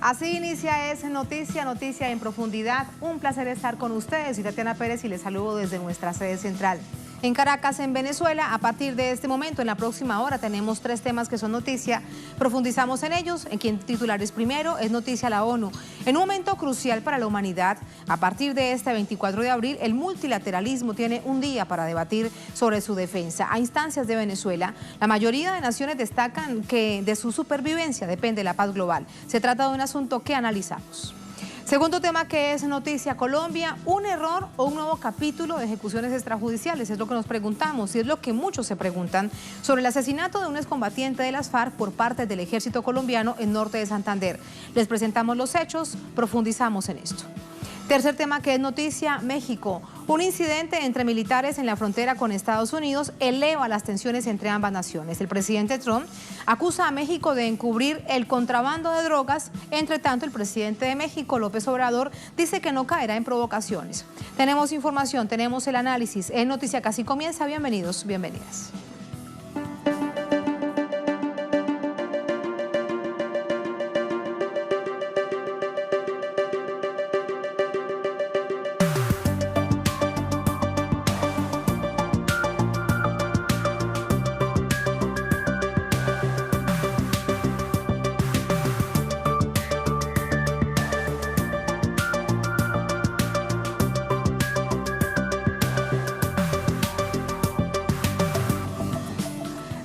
Así inicia Es Noticia en Profundidad. Un placer estar con ustedes. Soy Tatiana Pérez y les saludo desde nuestra sede central en Caracas, en Venezuela. A partir de este momento, en la próxima hora, tenemos 3 temas que son noticia. Profundizamos en ellos. En quien titulares primero es noticia la ONU. En un momento crucial para la humanidad, a partir de este 24 de abril, el multilateralismo tiene un día para debatir sobre su defensa. A instancias de Venezuela, la mayoría de naciones destacan que de su supervivencia depende la paz global. Se trata de un asunto que analizamos. Segundo tema que es noticia, Colombia, ¿un error o un nuevo capítulo de ejecuciones extrajudiciales? Es lo que nos preguntamos y es lo que muchos se preguntan sobre el asesinato de un excombatiente de las FARC por parte del ejército colombiano en norte de Santander. Les presentamos los hechos, profundizamos en esto. Tercer tema que es noticia, México. Un incidente entre militares en la frontera con Estados Unidos eleva las tensiones entre ambas naciones. El presidente Trump acusa a México de encubrir el contrabando de drogas. Entre tanto, el presidente de México, López Obrador, dice que no caerá en provocaciones. Tenemos información, tenemos el análisis. Es noticia que así comienza. Bienvenidos, bienvenidas.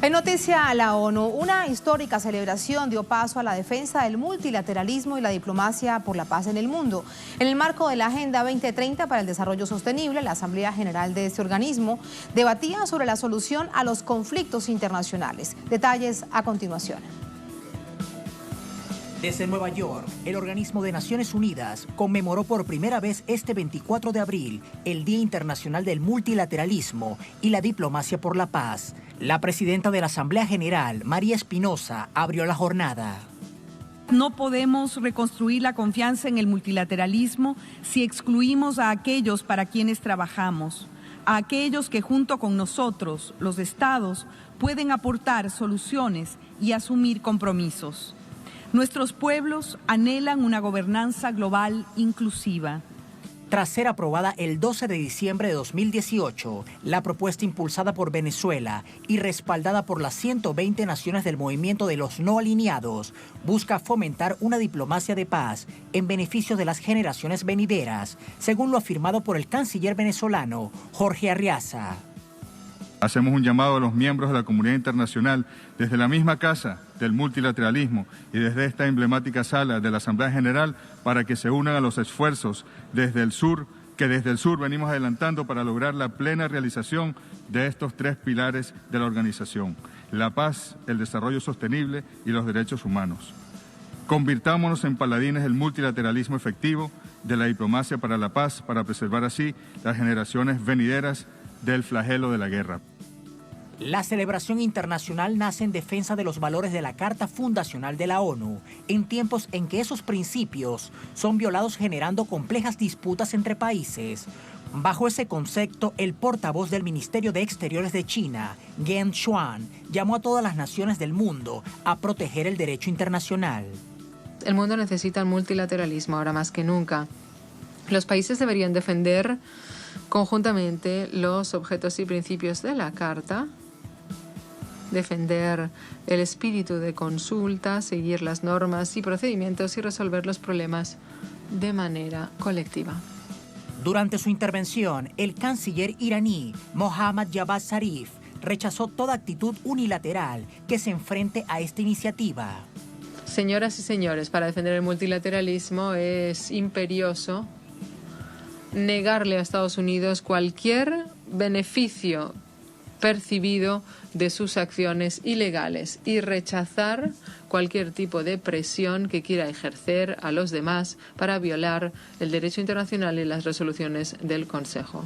En noticia a la ONU, una histórica celebración dio paso a la defensa del multilateralismo y la diplomacia por la paz en el mundo. En el marco de la Agenda 2030 para el Desarrollo Sostenible, la Asamblea General de este organismo debatía sobre la solución a los conflictos internacionales. Detalles a continuación. Desde Nueva York, el organismo de Naciones Unidas conmemoró por primera vez este 24 de abril el Día Internacional del Multilateralismo y la Diplomacia por la Paz. La presidenta de la Asamblea General, María Espinosa, abrió la jornada. No podemos reconstruir la confianza en el multilateralismo si excluimos a aquellos para quienes trabajamos, a aquellos que junto con nosotros, los estados, pueden aportar soluciones y asumir compromisos. Nuestros pueblos anhelan una gobernanza global inclusiva. Tras ser aprobada el 12 de diciembre de 2018, la propuesta impulsada por Venezuela y respaldada por las 120 naciones del movimiento de los no alineados busca fomentar una diplomacia de paz en beneficio de las generaciones venideras, según lo afirmado por el canciller venezolano Jorge Arriaza. Hacemos un llamado a los miembros de la comunidad internacional desde la misma casa del multilateralismo y desde esta emblemática sala de la Asamblea General para que se unan a los esfuerzos desde el sur venimos adelantando para lograr la plena realización de estos 3 pilares de la organización: la paz, el desarrollo sostenible y los derechos humanos. Convirtámonos en paladines del multilateralismo efectivo, de la diplomacia para la paz, para preservar así las generaciones venideras del flagelo de la guerra. La celebración internacional nace en defensa de los valores de la Carta Fundacional de la ONU, en tiempos en que esos principios son violados generando complejas disputas entre países. Bajo ese concepto, el portavoz del Ministerio de Exteriores de China, Geng Shuang, llamó a todas las naciones del mundo a proteger el derecho internacional. El mundo necesita el multilateralismo ahora más que nunca. Los países deberían defender conjuntamente los objetos y principios de la Carta, defender el espíritu de consulta, seguir las normas y procedimientos y resolver los problemas de manera colectiva. Durante su intervención, el canciller iraní Mohammad Javad Zarif rechazó toda actitud unilateral que se enfrente a esta iniciativa. Señoras y señores, para defender el multilateralismo es imperioso negarle a Estados Unidos cualquier beneficio percibido de sus acciones ilegales y rechazar cualquier tipo de presión que quiera ejercer a los demás para violar el derecho internacional y las resoluciones del Consejo.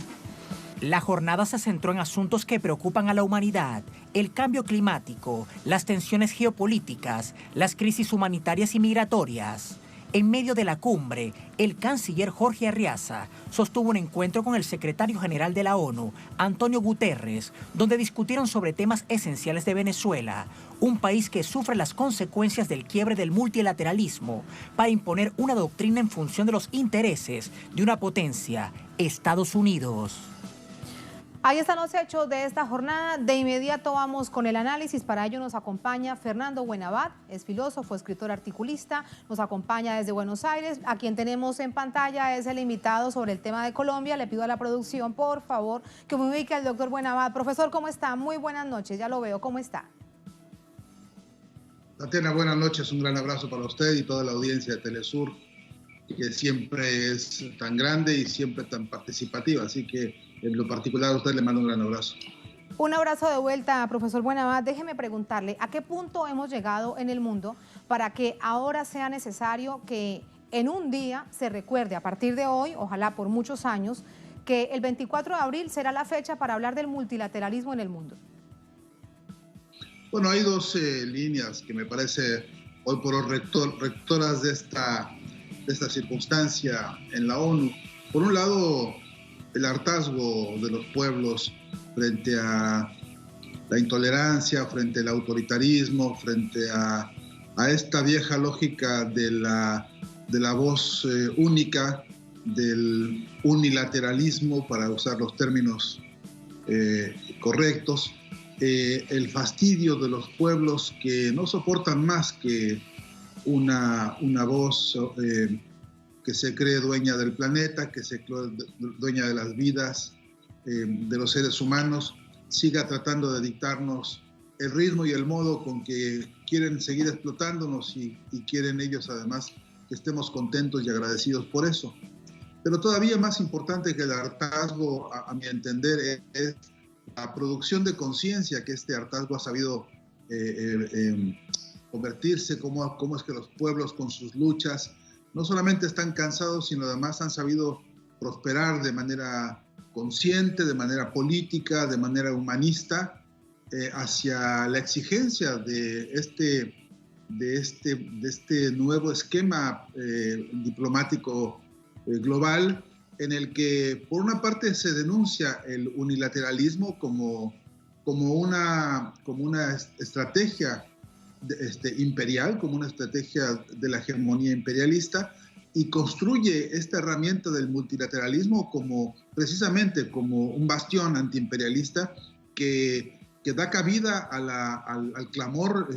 La jornada se centró en asuntos que preocupan a la humanidad: el cambio climático, las tensiones geopolíticas, las crisis humanitarias y migratorias. En medio de la cumbre, el canciller Jorge Arriaza sostuvo un encuentro con el secretario general de la ONU, Antonio Guterres, donde discutieron sobre temas esenciales de Venezuela, un país que sufre las consecuencias del quiebre del multilateralismo para imponer una doctrina en función de los intereses de una potencia, Estados Unidos. Ahí están los hechos de esta jornada. De inmediato vamos con el análisis. Para ello nos acompaña Fernando Buenabad, es filósofo, escritor, articulista. Nos acompaña desde Buenos Aires. A quien tenemos en pantalla es el invitado sobre el tema de Colombia. Le pido a la producción, por favor, que me ubique al doctor Buenabad. Profesor, ¿cómo está? Muy buenas noches, ya lo veo. ¿Cómo está? Tatiana, buenas noches. Un gran abrazo para usted y toda la audiencia de Telesur, que siempre es tan grande y siempre tan participativa. Así que en lo particular a usted le mando un gran abrazo. Un abrazo de vuelta, profesor Buenabad. Déjeme preguntarle, ¿a qué punto hemos llegado en el mundo para que ahora sea necesario que en un día se recuerde, a partir de hoy, ojalá por muchos años, que el 24 de abril será la fecha para hablar del multilateralismo en el mundo? Bueno, hay dos líneas que me parece hoy por hoy rectoras de esta circunstancia en la ONU. Por un lado, el hartazgo de los pueblos frente a la intolerancia, frente al autoritarismo, frente a esta vieja lógica de la voz única, del unilateralismo, para usar los términos correctos, el fastidio de los pueblos que no soportan más que una voz que se cree dueña del planeta, que se cree dueña de las vidas de los seres humanos, siga tratando de dictarnos el ritmo y el modo con que quieren seguir explotándonos y quieren ellos además que estemos contentos y agradecidos por eso. Pero todavía más importante que el hartazgo, a mi entender, es la producción de conciencia que este hartazgo ha sabido convertirse, cómo es que los pueblos con sus luchas no solamente están cansados, sino además han sabido prosperar de manera consciente, de manera política, de manera humanista, hacia la exigencia de este nuevo esquema diplomático global, en el que por una parte se denuncia el unilateralismo como una estrategia imperial, como una estrategia de la hegemonía imperialista, y construye esta herramienta del multilateralismo precisamente como un bastión antiimperialista que da cabida al clamor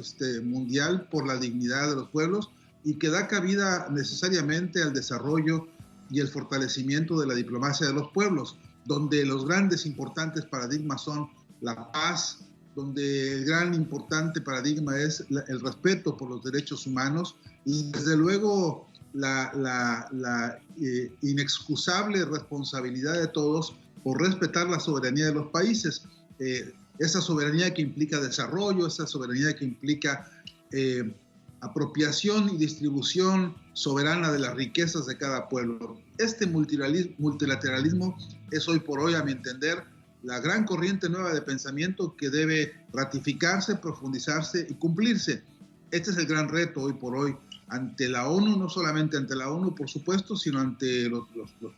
mundial por la dignidad de los pueblos y que da cabida necesariamente al desarrollo y el fortalecimiento de la diplomacia de los pueblos, donde los grandes importantes paradigmas son la paz, donde el gran importante paradigma es el respeto por los derechos humanos y desde luego la inexcusable responsabilidad de todos por respetar la soberanía de los países, esa soberanía que implica desarrollo, esa soberanía que implica apropiación y distribución soberana de las riquezas de cada pueblo. Este multilateralismo es hoy por hoy, a mi entender, la gran corriente nueva de pensamiento que debe ratificarse, profundizarse y cumplirse. Este es el gran reto hoy por hoy ante la ONU, no solamente ante la ONU, por supuesto, sino ante los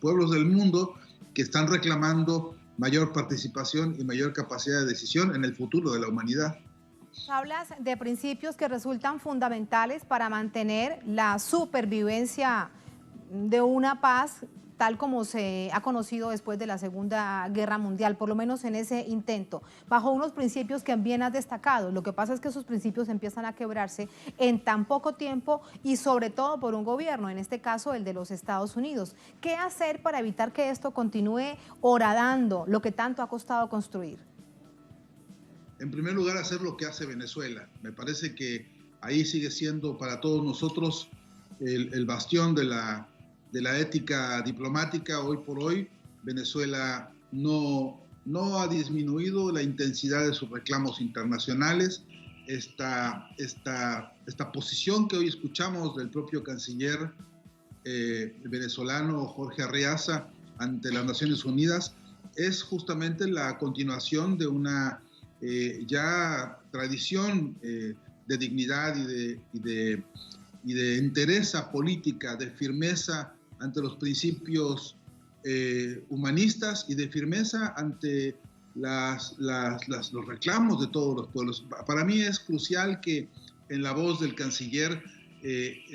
pueblos del mundo que están reclamando mayor participación y mayor capacidad de decisión en el futuro de la humanidad. Hablas de principios que resultan fundamentales para mantener la supervivencia de una paz tal como se ha conocido después de la Segunda Guerra Mundial, por lo menos en ese intento, bajo unos principios que bien has destacado. Lo que pasa es que esos principios empiezan a quebrarse en tan poco tiempo y sobre todo por un gobierno, en este caso el de los Estados Unidos. ¿Qué hacer para evitar que esto continúe horadando lo que tanto ha costado construir? En primer lugar, hacer lo que hace Venezuela. Me parece que ahí sigue siendo para todos nosotros el bastión de la ética diplomática. Hoy por hoy, Venezuela no ha disminuido la intensidad de sus reclamos internacionales. Esta posición que hoy escuchamos del propio canciller venezolano Jorge Arriaza ante las Naciones Unidas es justamente la continuación de una ya tradición de dignidad y de y de entereza política, de firmeza ante los principios humanistas y de firmeza ante los reclamos de todos los pueblos. Para mí es crucial que en la voz del canciller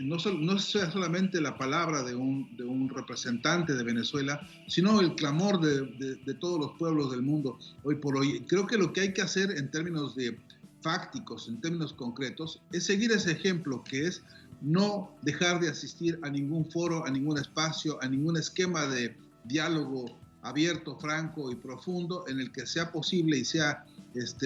no sea solamente la palabra de un representante de Venezuela, sino el clamor de todos los pueblos del mundo hoy por hoy. Creo que lo que hay que hacer en términos fácticos, en términos concretos, es seguir ese ejemplo, que es no dejar de asistir a ningún foro, a ningún espacio, a ningún esquema de diálogo abierto, franco y profundo en el que sea posible y sea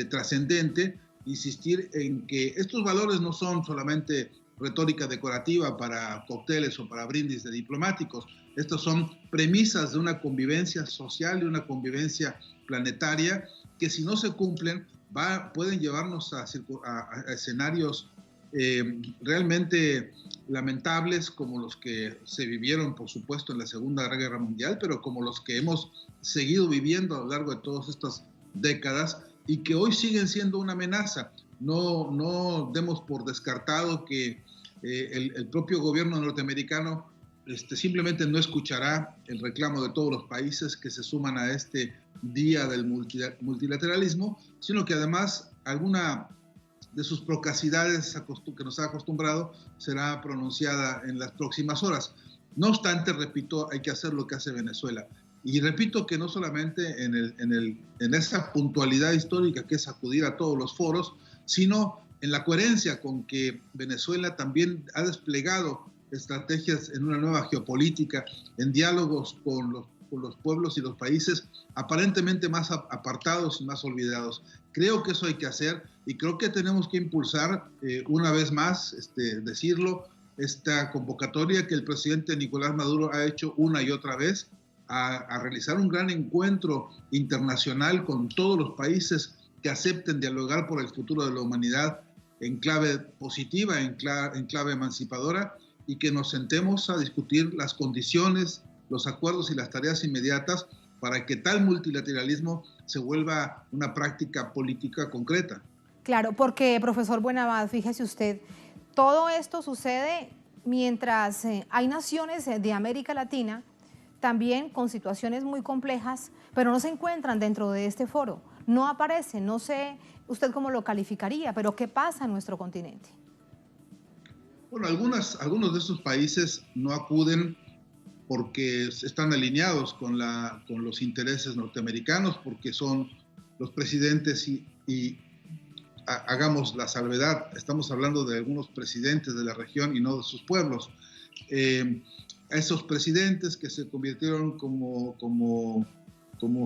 trascendente, insistir en que estos valores no son solamente retórica decorativa para cócteles o para brindis de diplomáticos. Estos son premisas de una convivencia social, de una convivencia planetaria, que si no se cumplen pueden llevarnos a escenarios realmente lamentables, como los que se vivieron, por supuesto, en la Segunda Guerra Mundial, pero como los que hemos seguido viviendo a lo largo de todas estas décadas y que hoy siguen siendo una amenaza. No demos por descartado que el propio gobierno norteamericano simplemente no escuchará el reclamo de todos los países que se suman a este día del multilateralismo, sino que además alguna de sus procacidades que nos ha acostumbrado será pronunciada en las próximas horas. No obstante, repito, hay que hacer lo que hace Venezuela. Y repito que no solamente en esa puntualidad histórica que es acudir a todos los foros, sino en la coherencia con que Venezuela también ha desplegado estrategias en una nueva geopolítica, en diálogos con los pueblos y los países aparentemente más apartados y más olvidados. Creo que eso hay que hacer y creo que tenemos que impulsar una vez más, decirlo, esta convocatoria que el presidente Nicolás Maduro ha hecho una y otra vez a realizar un gran encuentro internacional con todos los países que acepten dialogar por el futuro de la humanidad en clave positiva, en clave emancipadora, y que nos sentemos a discutir las condiciones, los acuerdos y las tareas inmediatas para que tal multilateralismo se vuelva una práctica política concreta. Claro, porque, profesor Buenabad, fíjese usted, todo esto sucede mientras hay naciones de América Latina también con situaciones muy complejas, pero no se encuentran dentro de este foro, no aparecen, no sé usted cómo lo calificaría, pero ¿qué pasa en nuestro continente? Bueno, algunos de estos países no acuden porque están alineados con los intereses norteamericanos, porque son los presidentes y hagamos la salvedad, estamos hablando de algunos presidentes de la región y no de sus pueblos. Esos presidentes que se convirtieron como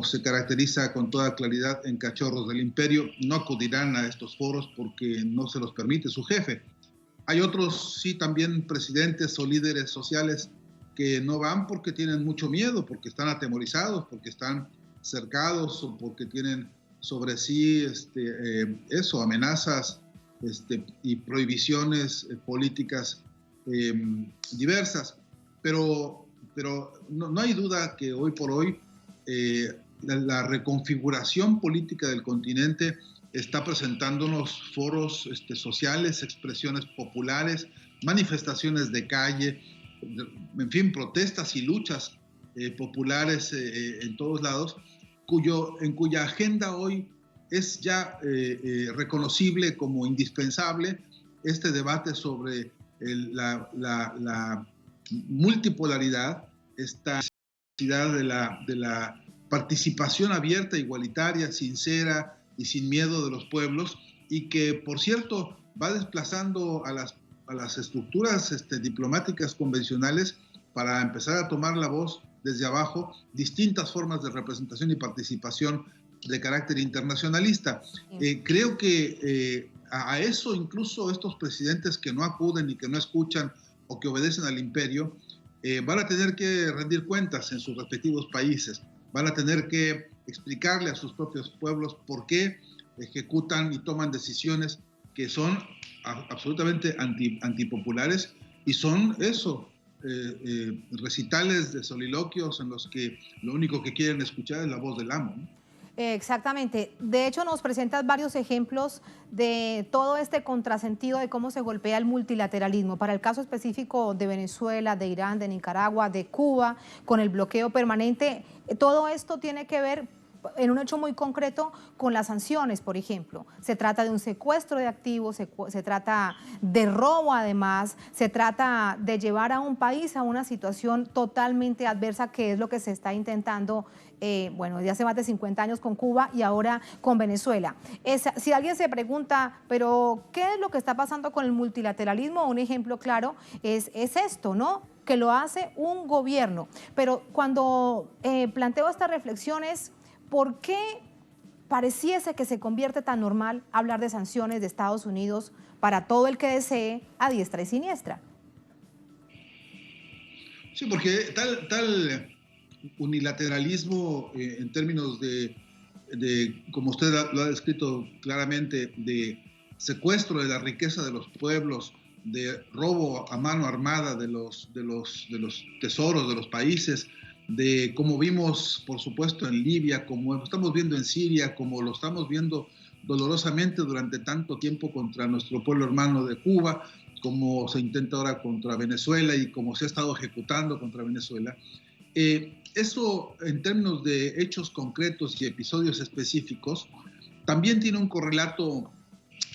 se caracteriza con toda claridad en cachorros del imperio, no acudirán a estos foros porque no se los permite su jefe. Hay otros, sí, también presidentes o líderes sociales que no van porque tienen mucho miedo, porque están atemorizados, porque están cercados o porque tienen sobre sí amenazas y prohibiciones políticas diversas. Pero no hay duda que hoy por hoy la reconfiguración política del continente está presentándonos foros sociales, expresiones populares, manifestaciones de calle, en fin, protestas y luchas populares en todos lados, en cuya agenda hoy es ya reconocible como indispensable este debate sobre la multipolaridad, esta necesidad de la participación abierta, igualitaria, sincera y sin miedo de los pueblos, y que, por cierto, va desplazando a las estructuras diplomáticas convencionales para empezar a tomar la voz desde abajo, distintas formas de representación y participación de carácter internacionalista. Creo que a eso incluso estos presidentes que no acuden y que no escuchan o que obedecen al imperio, van a tener que rendir cuentas en sus respectivos países, van a tener que explicarle a sus propios pueblos por qué ejecutan y toman decisiones que son absolutamente antipopulares y son recitales de soliloquios en los que lo único que quieren escuchar es la voz del amo, ¿no? Exactamente. De hecho, nos presentas varios ejemplos de todo este contrasentido de cómo se golpea el multilateralismo. Para el caso específico de Venezuela, de Irán, de Nicaragua, de Cuba, con el bloqueo permanente, todo esto tiene que ver en un hecho muy concreto con las sanciones, por ejemplo. Se trata de un secuestro de activos, se trata de robo además, se trata de llevar a un país a una situación totalmente adversa, que es lo que se está intentando, bueno, desde hace más de 50 años con Cuba y ahora con Venezuela. Si alguien se pregunta, pero ¿qué es lo que está pasando con el multilateralismo? Un ejemplo claro es esto, ¿no?, que lo hace un gobierno. Pero cuando planteo estas reflexiones, ¿por qué pareciese que se convierte tan normal hablar de sanciones de Estados Unidos para todo el que desee a diestra y siniestra? Sí, porque tal unilateralismo en términos de, como usted lo ha descrito claramente, de secuestro de la riqueza de los pueblos, de robo a mano armada de los tesoros de los países, de como vimos, por supuesto, en Libia, como lo estamos viendo en Siria, como lo estamos viendo dolorosamente durante tanto tiempo contra nuestro pueblo hermano de Cuba, como se intenta ahora contra Venezuela y como se ha estado ejecutando contra Venezuela. Eso, en términos de hechos concretos y episodios específicos, también tiene un correlato,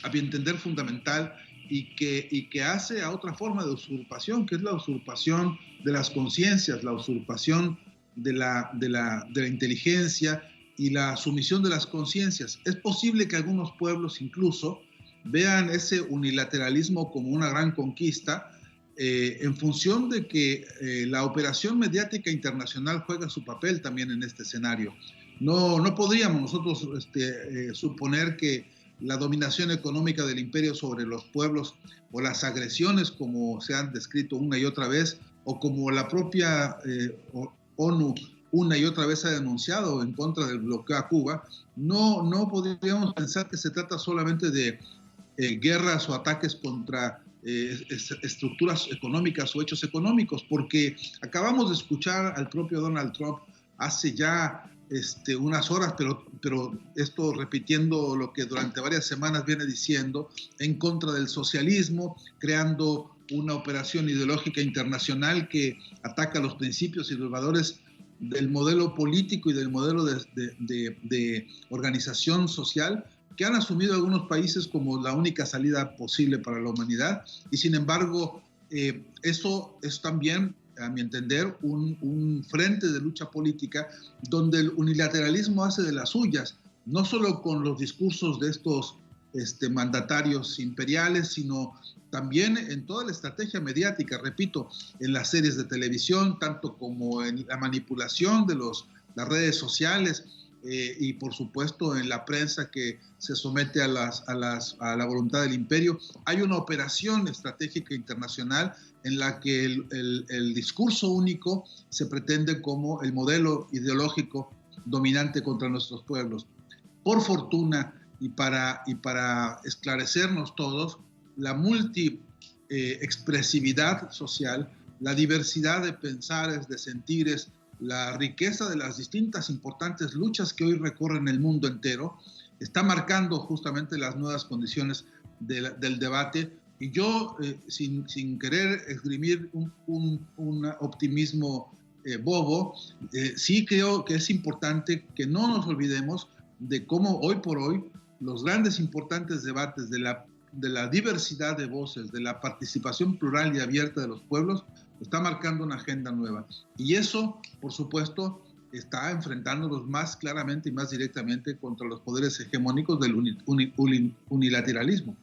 a mi entender, fundamental, y que hace a otra forma de usurpación, que es la usurpación de las conciencias, la usurpación de la inteligencia y la sumisión de las conciencias. Es posible que algunos pueblos incluso vean ese unilateralismo como una gran conquista, en función de que la operación mediática internacional juega su papel también en este escenario. No podríamos nosotros suponer que la dominación económica del imperio sobre los pueblos o las agresiones como se han descrito una y otra vez, o como la propia ONU una y otra vez ha denunciado en contra del bloqueo a Cuba, no podríamos pensar que se trata solamente de guerras o ataques contra estructuras económicas o hechos económicos, porque acabamos de escuchar al propio Donald Trump hace ya unas horas, pero esto repitiendo lo que durante varias semanas viene diciendo, en contra del socialismo, creando una operación ideológica internacional que ataca los principios y los valores del modelo político y del modelo de organización social que han asumido algunos países como la única salida posible para la humanidad. Y sin embargo, eso es también, a mi entender, un frente de lucha política donde el unilateralismo hace de las suyas, no solo con los discursos de estos mandatarios imperiales, sino también en toda la estrategia mediática, repito, en las series de televisión, tanto como en la manipulación de las redes sociales, y por supuesto en la prensa que se somete a la voluntad del imperio. Hay una operación estratégica internacional en la que el discurso único se pretende como el modelo ideológico dominante contra nuestros pueblos. Por fortuna, y para esclarecernos todos, la expresividad social, la diversidad de pensares, de sentires, la riqueza de las distintas importantes luchas que hoy recorren el mundo entero, está marcando justamente las nuevas condiciones del debate. Y yo, sin querer esgrimir un optimismo bobo, sí creo que es importante que no nos olvidemos de cómo hoy por hoy los grandes importantes debates de la diversidad de voces, de la participación plural y abierta de los pueblos, está marcando una agenda nueva. Y eso, por supuesto, está enfrentándonos más claramente y más directamente contra los poderes hegemónicos del unilateralismo.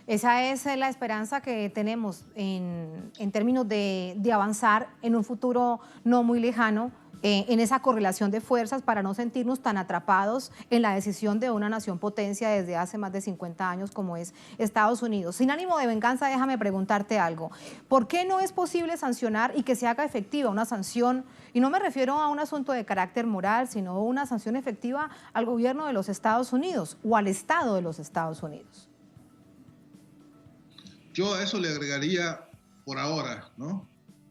Esa es la esperanza que tenemos en términos de avanzar en un futuro no muy lejano, en esa correlación de fuerzas, para no sentirnos tan atrapados en la decisión de una nación potencia desde hace más de 50 años como es Estados Unidos. Sin ánimo de venganza, déjame preguntarte algo. ¿Por qué no es posible sancionar y que se haga efectiva una sanción? Y no me refiero a un asunto de carácter moral, sino una sanción efectiva al gobierno de los Estados Unidos o al Estado de los Estados Unidos. Yo a eso le agregaría por ahora, ¿no?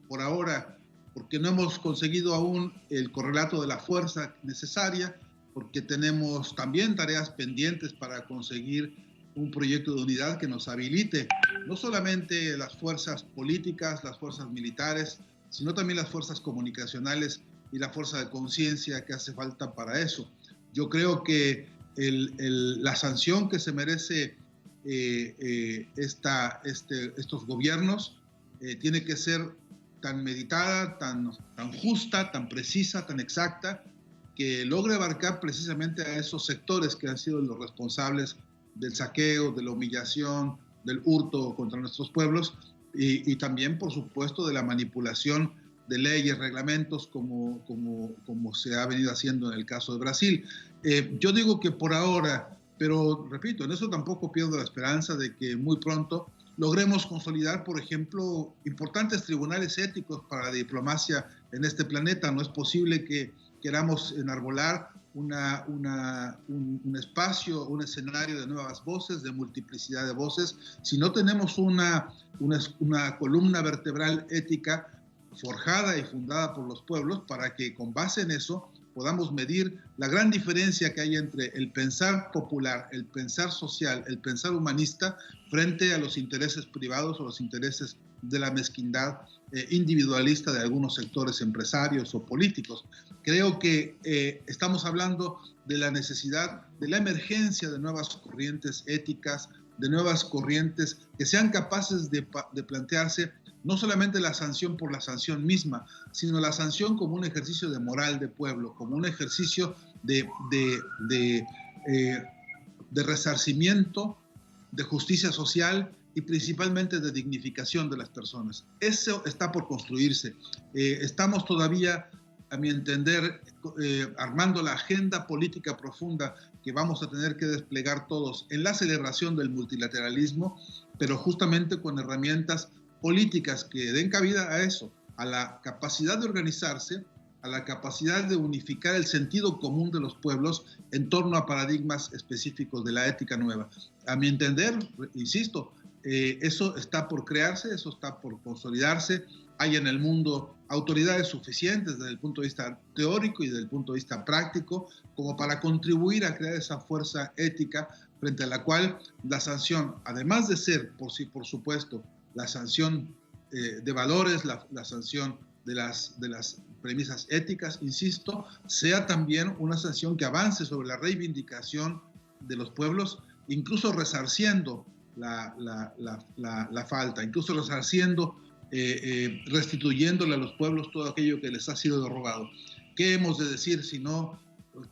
Por ahora, porque no hemos conseguido aún el correlato de la fuerza necesaria, porque tenemos también tareas pendientes para conseguir un proyecto de unidad que nos habilite no solamente las fuerzas políticas, las fuerzas militares, sino también las fuerzas comunicacionales y la fuerza de conciencia que hace falta para eso. Yo creo que la sanción que se merece estos gobiernos tiene que ser tan meditada, tan justa, tan precisa, tan exacta, que logre abarcar precisamente a esos sectores que han sido los responsables del saqueo, de la humillación, del hurto contra nuestros pueblos y también, por supuesto, de la manipulación de leyes, reglamentos, como se ha venido haciendo en el caso de Brasil. Yo digo que por ahora, pero repito, en eso tampoco pierdo la esperanza de que muy pronto logremos consolidar, por ejemplo, importantes tribunales éticos para la diplomacia en este planeta. No es posible que queramos enarbolar un espacio, un escenario de nuevas voces, de multiplicidad de voces, si no tenemos una columna vertebral ética forjada y fundada por los pueblos para que con base en eso podamos medir la gran diferencia que hay entre el pensar popular, el pensar social, el pensar humanista frente a los intereses privados o los intereses de la mezquindad individualista de algunos sectores empresarios o políticos. Creo que estamos hablando de la necesidad de la emergencia de nuevas corrientes éticas, de nuevas corrientes que sean capaces de plantearse no solamente la sanción por la sanción misma, sino la sanción como un ejercicio de moral de pueblo, como un ejercicio de resarcimiento, de justicia social y principalmente de dignificación de las personas. Eso está por construirse. Estamos todavía, a mi entender, armando la agenda política profunda que vamos a tener que desplegar todos en la celebración del multilateralismo, pero justamente con herramientas políticas que den cabida a eso, a la capacidad de organizarse, a la capacidad de unificar el sentido común de los pueblos en torno a paradigmas específicos de la ética nueva. A mi entender, insisto, eso está por crearse, eso está por consolidarse. Hay en el mundo autoridades suficientes desde el punto de vista teórico y desde el punto de vista práctico como para contribuir a crear esa fuerza ética frente a la cual la sanción, además de ser, por supuesto, la sanción de valores, la sanción de las premisas éticas, insisto, sea también una sanción que avance sobre la reivindicación de los pueblos, incluso resarciendo la falta, incluso resarciendo, restituyéndole a los pueblos todo aquello que les ha sido robado. ¿Qué hemos de decir si no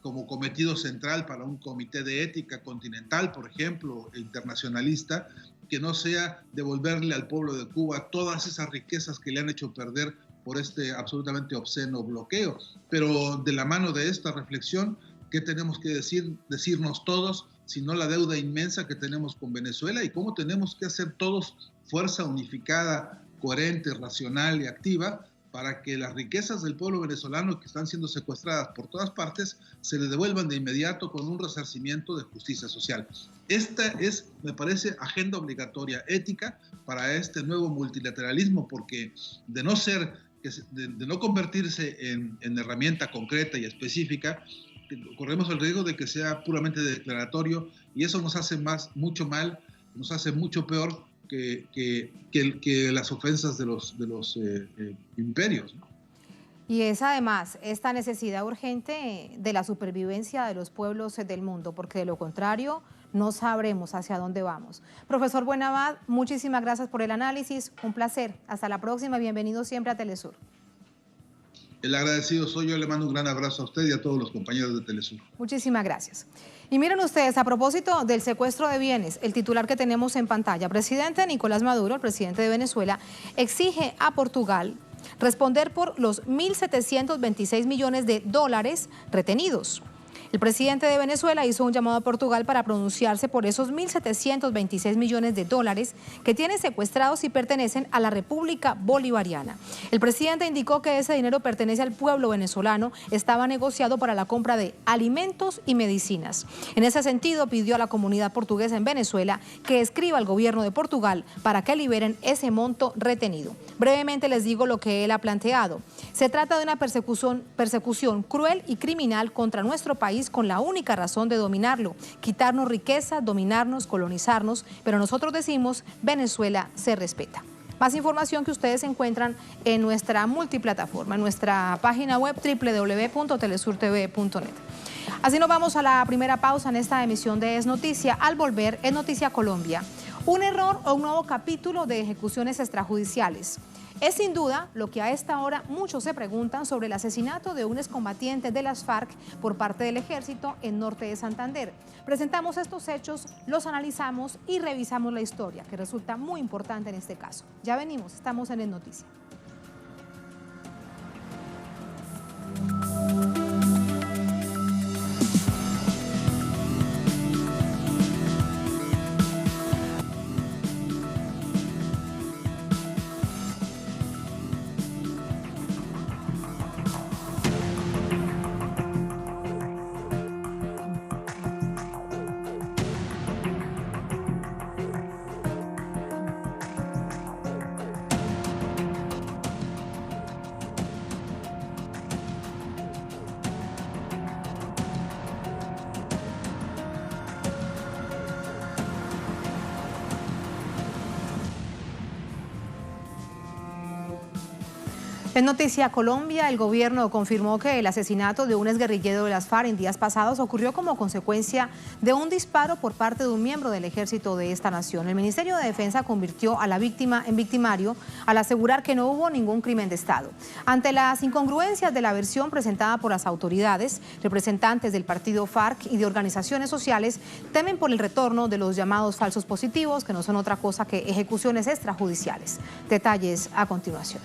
como cometido central para un comité de ética continental, por ejemplo, internacionalista, que no sea devolverle al pueblo de Cuba todas esas riquezas que le han hecho perder por este absolutamente obsceno bloqueo? Pero de la mano de esta reflexión, ¿qué tenemos que decirnos todos, sino la deuda inmensa que tenemos con Venezuela y cómo tenemos que hacer todos fuerza unificada, coherente, racional y activa para que las riquezas del pueblo venezolano que están siendo secuestradas por todas partes se le devuelvan de inmediato con un resarcimiento de justicia social? Esta es, me parece, agenda obligatoria ética para este nuevo multilateralismo, porque de no convertirse en herramienta concreta y específica, corremos el riesgo de que sea puramente declaratorio y eso nos hace mucho mal, nos hace mucho peor que las ofensas de los imperios, ¿no? Y es además esta necesidad urgente de la supervivencia de los pueblos del mundo, porque de lo contrario no sabremos hacia dónde vamos. Profesor Buenabad, muchísimas gracias por el análisis, un placer. Hasta la próxima y bienvenido siempre a Telesur. El agradecido soy yo, le mando un gran abrazo a usted y a todos los compañeros de Telesur. Muchísimas gracias. Y miren ustedes, a propósito del secuestro de bienes, el titular que tenemos en pantalla, presidente Nicolás Maduro, el presidente de Venezuela, exige a Portugal responder por los 1.726 millones de dólares retenidos. El presidente de Venezuela hizo un llamado a Portugal para pronunciarse por esos 1.726 millones de dólares que tienen secuestrados y pertenecen a la República Bolivariana. El presidente indicó que ese dinero pertenece al pueblo venezolano, estaba negociado para la compra de alimentos y medicinas. En ese sentido, pidió a la comunidad portuguesa en Venezuela que escriba al gobierno de Portugal para que liberen ese monto retenido. Brevemente les digo lo que él ha planteado. Se trata de una persecución cruel y criminal contra nuestro país país con la única razón de dominarlo, quitarnos riqueza, dominarnos, colonizarnos, pero nosotros decimos Venezuela se respeta. Más información que ustedes encuentran en nuestra multiplataforma, en nuestra página web www.telesurtv.net. Así nos vamos a la primera pausa en esta emisión de Es Noticia. Al volver, Es Noticia Colombia. Un error o un nuevo capítulo de ejecuciones extrajudiciales. Es sin duda lo que a esta hora muchos se preguntan sobre el asesinato de un excombatiente de las FARC por parte del ejército en norte de Santander. Presentamos estos hechos, los analizamos y revisamos la historia, que resulta muy importante en este caso. Ya venimos, estamos en Es Noticia. En Noticia Colombia, el gobierno confirmó que el asesinato de un exguerrillero de las FARC en días pasados ocurrió como consecuencia de un disparo por parte de un miembro del ejército de esta nación. El Ministerio de Defensa convirtió a la víctima en victimario al asegurar que no hubo ningún crimen de Estado. Ante las incongruencias de la versión presentada por las autoridades, representantes del partido FARC y de organizaciones sociales temen por el retorno de los llamados falsos positivos, que no son otra cosa que ejecuciones extrajudiciales. Detalles a continuación.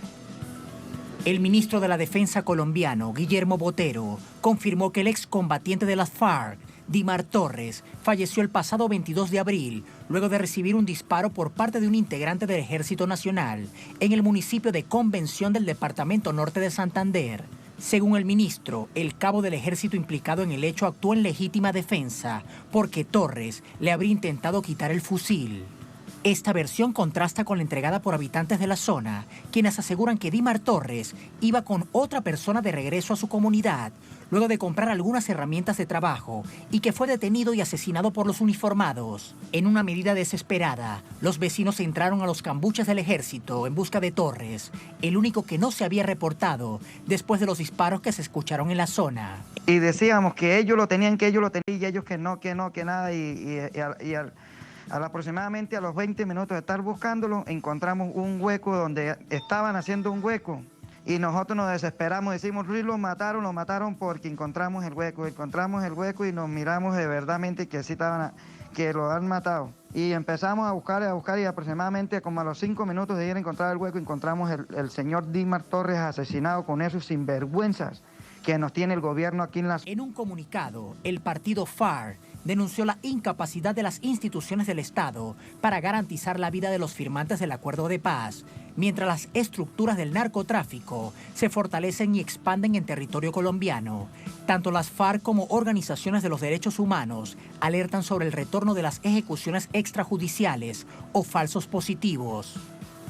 El ministro de la Defensa colombiano, Guillermo Botero, confirmó que el excombatiente de las FARC, Dimar Torres, falleció el pasado 22 de abril, luego de recibir un disparo por parte de un integrante del Ejército Nacional en el municipio de Convención del departamento norte de Santander. Según el ministro, el cabo del ejército implicado en el hecho actuó en legítima defensa porque Torres le habría intentado quitar el fusil. Esta versión contrasta con la entregada por habitantes de la zona, quienes aseguran que Dimar Torres iba con otra persona de regreso a su comunidad, luego de comprar algunas herramientas de trabajo, y que fue detenido y asesinado por los uniformados. En una medida desesperada, los vecinos entraron a los cambuches del ejército en busca de Torres, el único que no se había reportado después de los disparos que se escucharon en la zona. Y decíamos que ellos lo tenían, y ellos que nada, aproximadamente a los 20 minutos de estar buscándolo, encontramos un hueco donde estaban haciendo un hueco y nosotros nos desesperamos, decimos, Luis, lo mataron porque encontramos el hueco y nos miramos de verdadmente que sí que lo han matado. Y empezamos a buscar y aproximadamente como a los 5 minutos de ir a encontrar el hueco, encontramos el señor Dimar Torres asesinado con esos sinvergüenzas que nos tiene el gobierno aquí en las... En un comunicado, el partido FARC denunció la incapacidad de las instituciones del Estado para garantizar la vida de los firmantes del acuerdo de paz, mientras las estructuras del narcotráfico se fortalecen y expanden en territorio colombiano. Tanto las FARC como organizaciones de los derechos humanos alertan sobre el retorno de las ejecuciones extrajudiciales o falsos positivos.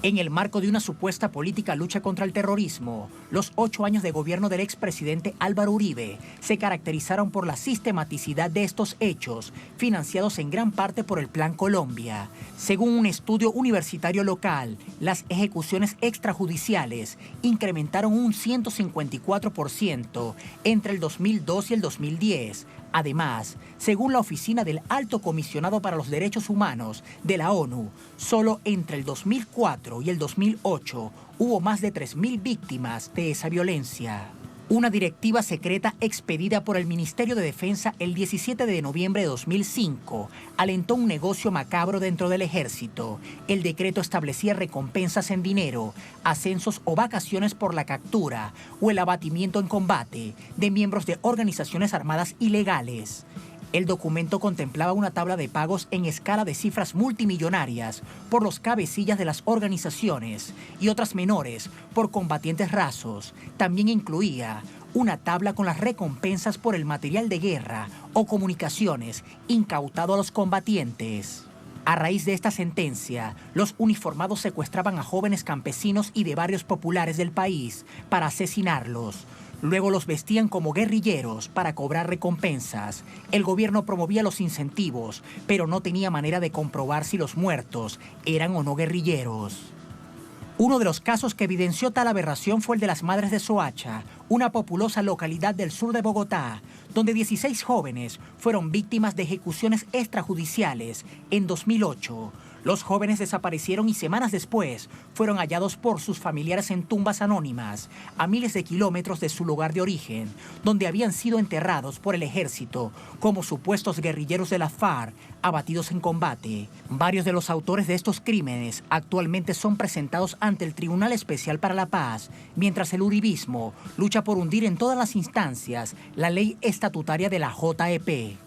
En el marco de una supuesta política lucha contra el terrorismo, los 8 años de gobierno del expresidente Álvaro Uribe se caracterizaron por la sistematicidad de estos hechos, financiados en gran parte por el Plan Colombia. Según un estudio universitario local, las ejecuciones extrajudiciales incrementaron un 154% entre el 2002 y el 2010. Además, según la Oficina del Alto Comisionado para los Derechos Humanos de la ONU, solo entre el 2004 y el 2008 hubo más de 3.000 víctimas de esa violencia. Una directiva secreta expedida por el Ministerio de Defensa el 17 de noviembre de 2005 alentó un negocio macabro dentro del ejército. El decreto establecía recompensas en dinero, ascensos o vacaciones por la captura o el abatimiento en combate de miembros de organizaciones armadas ilegales. El documento contemplaba una tabla de pagos en escala de cifras multimillonarias por los cabecillas de las organizaciones y otras menores por combatientes rasos. También incluía una tabla con las recompensas por el material de guerra o comunicaciones incautado a los combatientes. A raíz de esta sentencia, los uniformados secuestraban a jóvenes campesinos y de barrios populares del país para asesinarlos. Luego los vestían como guerrilleros para cobrar recompensas. El gobierno promovía los incentivos, pero no tenía manera de comprobar si los muertos eran o no guerrilleros. Uno de los casos que evidenció tal aberración fue el de las Madres de Soacha, una populosa localidad del sur de Bogotá, donde 16 jóvenes fueron víctimas de ejecuciones extrajudiciales en 2008. Los jóvenes desaparecieron y semanas después fueron hallados por sus familiares en tumbas anónimas, a miles de kilómetros de su lugar de origen, donde habían sido enterrados por el ejército como supuestos guerrilleros de la FARC abatidos en combate. Varios de los autores de estos crímenes actualmente son presentados ante el Tribunal Especial para la Paz, mientras el uribismo lucha por hundir en todas las instancias la ley estatutaria de la JEP.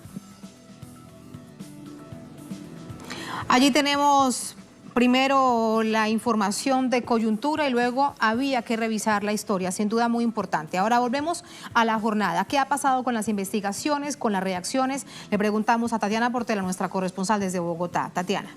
Allí tenemos primero la información de coyuntura y luego había que revisar la historia, sin duda muy importante. Ahora volvemos a la jornada. ¿Qué ha pasado con las investigaciones, con las reacciones? Le preguntamos a Tatiana Portela, nuestra corresponsal desde Bogotá. Tatiana.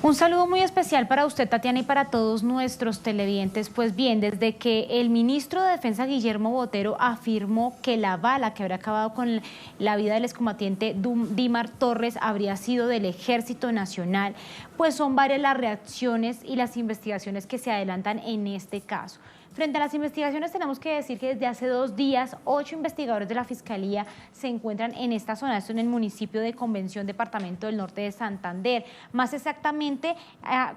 Un saludo muy especial para usted, Tatiana, y para todos nuestros televidentes. Pues bien, desde que el ministro de Defensa, Guillermo Botero, afirmó que la bala que habría acabado con la vida del excombatiente Dimar Torres habría sido del Ejército Nacional, pues son varias las reacciones y las investigaciones que se adelantan en este caso. Frente a las investigaciones tenemos que decir que desde hace 2 días 8 investigadores de la Fiscalía se encuentran en esta zona, esto en el municipio de Convención, departamento del norte de Santander. Más exactamente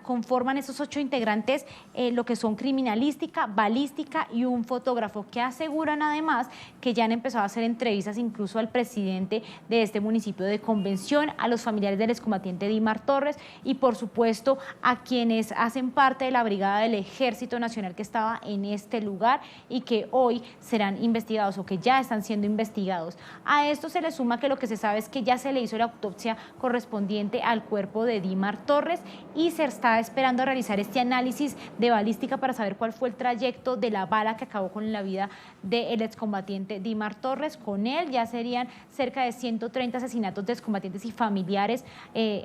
conforman esos 8 integrantes lo que son criminalística, balística y un fotógrafo, que aseguran además que ya han empezado a hacer entrevistas incluso al presidente de este municipio de Convención, a los familiares del excombatiente Dimar Torres y por supuesto a quienes hacen parte de la brigada del Ejército Nacional que estaba en este lugar y que hoy serán investigados o que ya están siendo investigados. A esto se le suma que lo que se sabe es que ya se le hizo la autopsia correspondiente al cuerpo de Dimar Torres y se está esperando a realizar este análisis de balística para saber cuál fue el trayecto de la bala que acabó con la vida del excombatiente Dimar Torres. Con él ya serían cerca de 130 asesinatos de excombatientes y familiares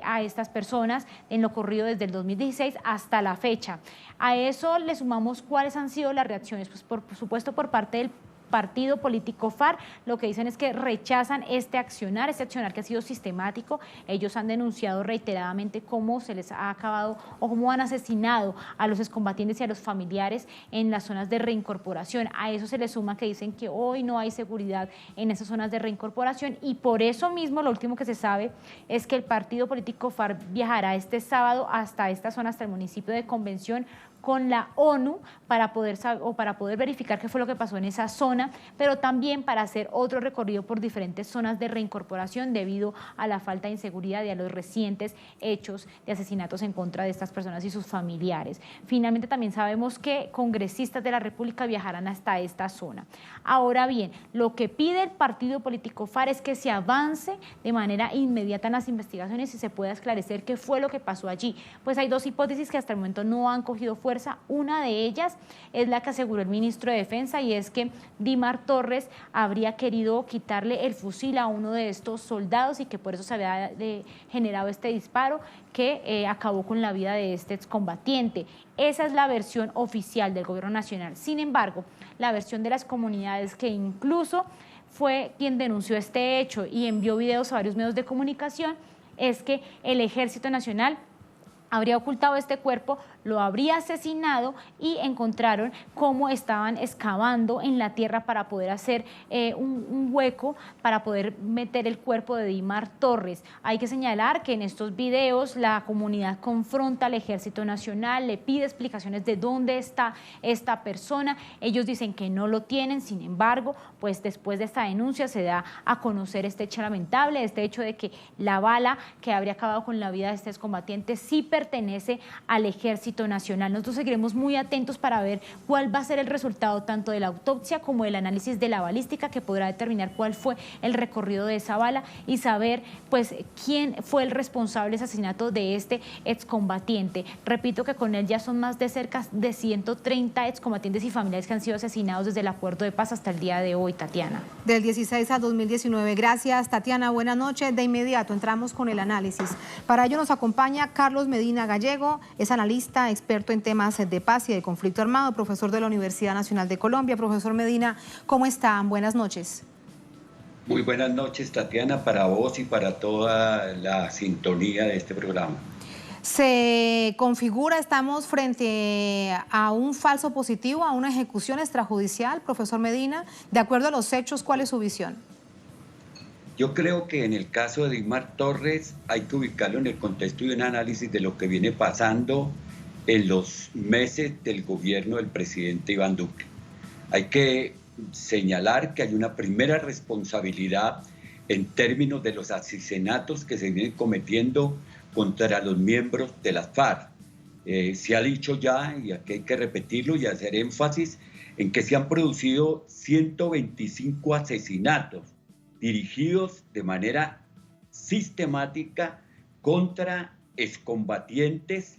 a estas personas en lo corrido desde el 2016 hasta la fecha. A eso le sumamos cuáles han sido las reacciones, pues por supuesto por parte del partido político FARC, lo que dicen es que rechazan este accionar que ha sido sistemático. Ellos han denunciado reiteradamente cómo se les ha acabado o cómo han asesinado a los excombatientes y a los familiares en las zonas de reincorporación. A eso se les suma que dicen que hoy no hay seguridad en esas zonas de reincorporación y por eso mismo lo último que se sabe es que el partido político FARC viajará este sábado hasta esta zona, hasta el municipio de Convención, con la ONU para poder verificar qué fue lo que pasó en esa zona, pero también para hacer otro recorrido por diferentes zonas de reincorporación debido a la falta de inseguridad y a los recientes hechos de asesinatos en contra de estas personas y sus familiares. Finalmente también sabemos que congresistas de la República viajarán hasta esta zona. Ahora bien, lo que pide el partido político FARC es que se avance de manera inmediata en las investigaciones y se pueda esclarecer qué fue lo que pasó allí. Pues hay 2 hipótesis que hasta el momento no han cogido fuerza. Una de ellas es la que aseguró el ministro de Defensa y es que Dimar Torres habría querido quitarle el fusil a uno de estos soldados y que por eso se había generado este disparo que acabó con la vida de este excombatiente. Esa es la versión oficial del gobierno nacional. Sin embargo, la versión de las comunidades, que incluso fue quien denunció este hecho y envió videos a varios medios de comunicación, es que el Ejército Nacional habría ocultado este cuerpo, lo habría asesinado y encontraron cómo estaban excavando en la tierra para poder hacer un hueco para poder meter el cuerpo de Dimar Torres. Hay que señalar que en estos videos la comunidad confronta al Ejército Nacional, le pide explicaciones de dónde está esta persona. Ellos dicen que no lo tienen, sin embargo, pues después de esta denuncia se da a conocer este hecho lamentable, este hecho de que la bala que habría acabado con la vida de este excombatiente sí pertenece al Ejército Nacional. Nosotros seguiremos muy atentos para ver cuál va a ser el resultado tanto de la autopsia como del análisis de la balística, que podrá determinar cuál fue el recorrido de esa bala y saber pues quién fue el responsable del asesinato de este excombatiente. Repito que con él ya son más de cerca de 130 excombatientes y familiares que han sido asesinados desde el acuerdo de paz hasta el día de hoy, Tatiana. Del 16 al 2019. Gracias, Tatiana. Buenas noches. De inmediato entramos con el análisis. Para ello nos acompaña Carlos Medina Gallego, es analista periodista, experto en temas de paz y de conflicto armado, profesor de la Universidad Nacional de Colombia. Profesor Medina, ¿cómo están? Buenas noches. Muy buenas noches, Tatiana, para vos y para toda la sintonía de este programa. Se configura, estamos frente a un falso positivo, a una ejecución extrajudicial, profesor Medina. De acuerdo a los hechos, ¿cuál es su visión? Yo creo que en el caso de Dimar Torres hay que ubicarlo en el contexto de un análisis de lo que viene pasando en los meses del gobierno del presidente Iván Duque. Hay que señalar que hay una primera responsabilidad en términos de los asesinatos que se vienen cometiendo contra los miembros de las FARC. Se ha dicho ya, y aquí hay que repetirlo y hacer énfasis, en que se han producido 125 asesinatos dirigidos de manera sistemática contra excombatientes,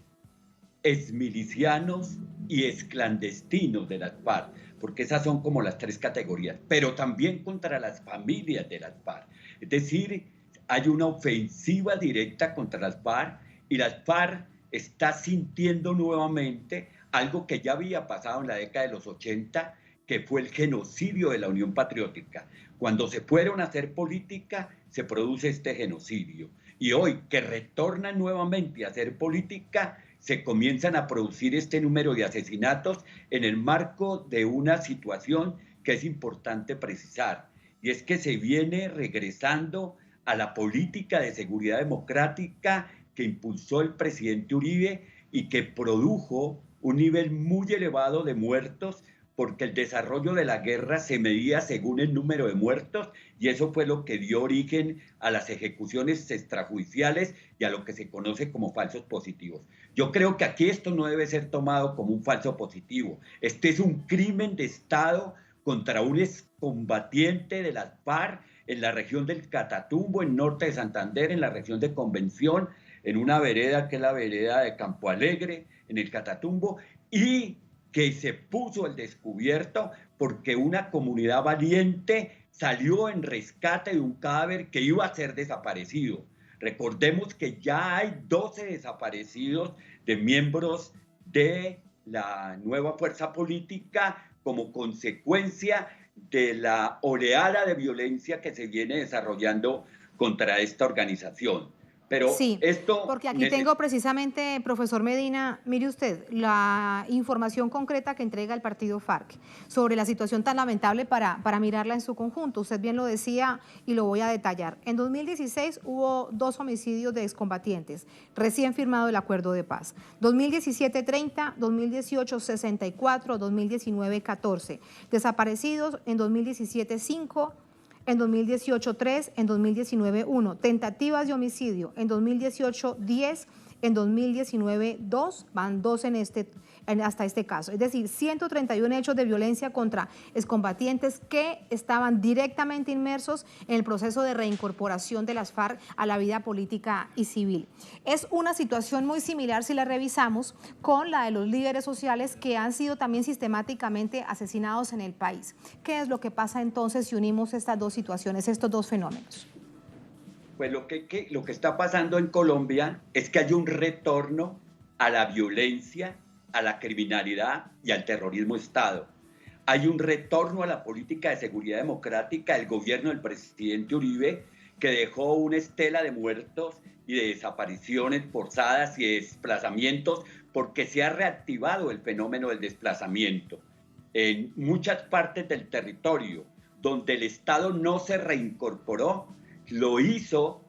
exmilicianos y exclandestinos de las FARC, porque esas son como las tres categorías, pero también contra las familias de las FARC. Es decir, hay una ofensiva directa contra las FARC y las FARC está sintiendo nuevamente algo que ya había pasado en la década de los 80, que fue el genocidio de la Unión Patriótica. Cuando se fueron a hacer política, se produce este genocidio. Y hoy, que retornan nuevamente a hacer política, se comienzan a producir este número de asesinatos en el marco de una situación que es importante precisar. Y es que se viene regresando a la política de seguridad democrática que impulsó el presidente Uribe y que produjo un nivel muy elevado de muertos, porque el desarrollo de la guerra se medía según el número de muertos y eso fue lo que dio origen a las ejecuciones extrajudiciales y a lo que se conoce como falsos positivos. Yo creo que aquí esto no debe ser tomado como un falso positivo. Este es un crimen de Estado contra un excombatiente de las FARC en la región del Catatumbo, en norte de Santander, en la región de Convención, en una vereda que es la vereda de Campo Alegre, en el Catatumbo, y que se puso al descubierto porque una comunidad valiente salió en rescate de un cadáver que iba a ser desaparecido. Recordemos que ya hay 12 desaparecidos de miembros de la nueva fuerza política como consecuencia de la oleada de violencia que se viene desarrollando contra esta organización. Pero sí, esto... porque aquí tengo precisamente, profesor Medina, mire usted, la información concreta que entrega el partido FARC sobre la situación tan lamentable para mirarla en su conjunto. Usted bien lo decía y lo voy a detallar. En 2016 hubo 2 homicidios de excombatientes, recién firmado el acuerdo de paz. 2017, 30, 2018, 64, 2019, 14. Desaparecidos en 2017, 5. En 2018, 3, en 2019, 1. Tentativas de homicidio, en 2018, 10, en 2019, 2, van 2 hasta este caso. Es decir, 131 hechos de violencia contra excombatientes que estaban directamente inmersos en el proceso de reincorporación de las FARC a la vida política y civil. Es una situación muy similar, si la revisamos, con la de los líderes sociales que han sido también sistemáticamente asesinados en el país. ¿Qué es lo que pasa entonces si unimos estas dos situaciones, estos dos fenómenos? Pues lo que está pasando en Colombia es que hay un retorno a la violencia, a la criminalidad y al terrorismo de Estado. Hay un retorno a la política de seguridad democrática del gobierno del presidente Uribe, que dejó una estela de muertos y de desapariciones forzadas y de desplazamientos, porque se ha reactivado el fenómeno del desplazamiento. En muchas partes del territorio donde el Estado no se reincorporó, lo hizo